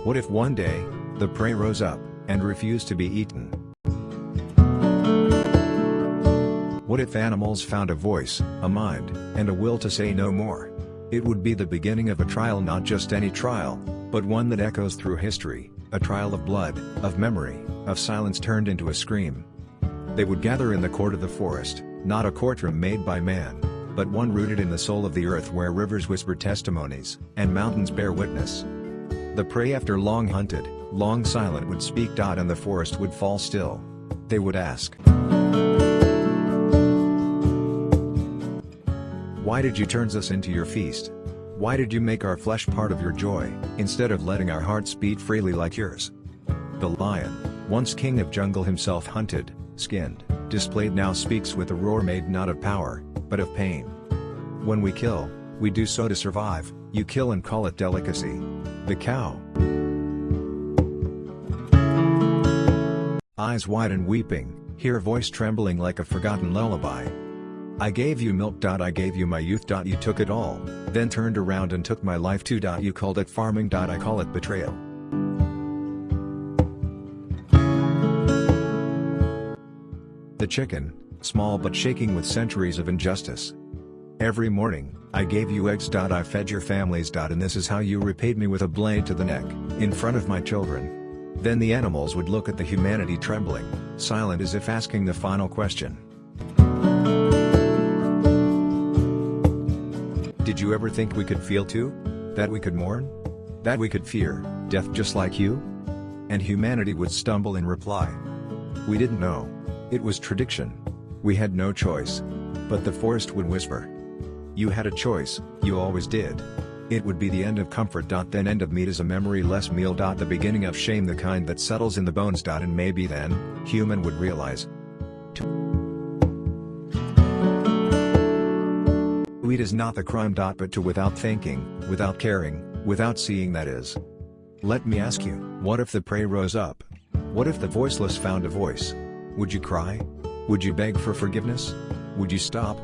What if one day, the prey rose up, and refused to be eaten? What if animals found a voice, a mind, and a will to say no more? It would be the beginning of a trial, not just any trial, but one that echoes through history, a trial of blood, of memory, of silence turned into a scream. They would gather in the court of the forest, not a courtroom made by man, but one rooted in the soul of the earth, where rivers whisper testimonies, and mountains bear witness. The prey, after long hunted, long silent, would speak. And the forest would fall still. They would ask, "Why did you turn us into your feast? Why did you make our flesh part of your joy, instead of letting our hearts beat freely like yours?" The lion, once king of jungle, himself hunted, skinned, displayed, now speaks with a roar made not of power, but of pain. When we kill, we do so to survive. You kill and call it delicacy. The cow, eyes wide and weeping, hear voice trembling like a forgotten lullaby. "I gave you milk. I gave you my youth. You took it all, then turned around and took my life too. You called it farming. I call it betrayal." The chicken, small but shaking with centuries of injustice. "Every morning, I gave you eggs. I fed your families. And this is how you repaid me, with a blade to the neck, in front of my children." Then the animals would look at the humanity, trembling, silent, as if asking the final question. "Did you ever think we could feel too? That we could mourn? That we could fear death just like you?" And humanity would stumble in reply, "We didn't know. It was tradition. We had no choice." But the forest would whisper, "You had a choice, you always did." It would be the end of comfort. Then end of meat as a memory less meal. The beginning of shame, the kind that settles in the bones. And maybe then, human would realize, to eat is not the crime. But to without thinking, without caring, without seeing, that is. Let me ask you, what if the prey rose up? What if the voiceless found a voice? Would you cry? Would you beg for forgiveness? Would you stop?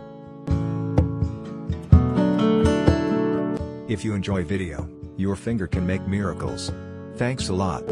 If you enjoy video, your finger can make miracles. Thanks a lot.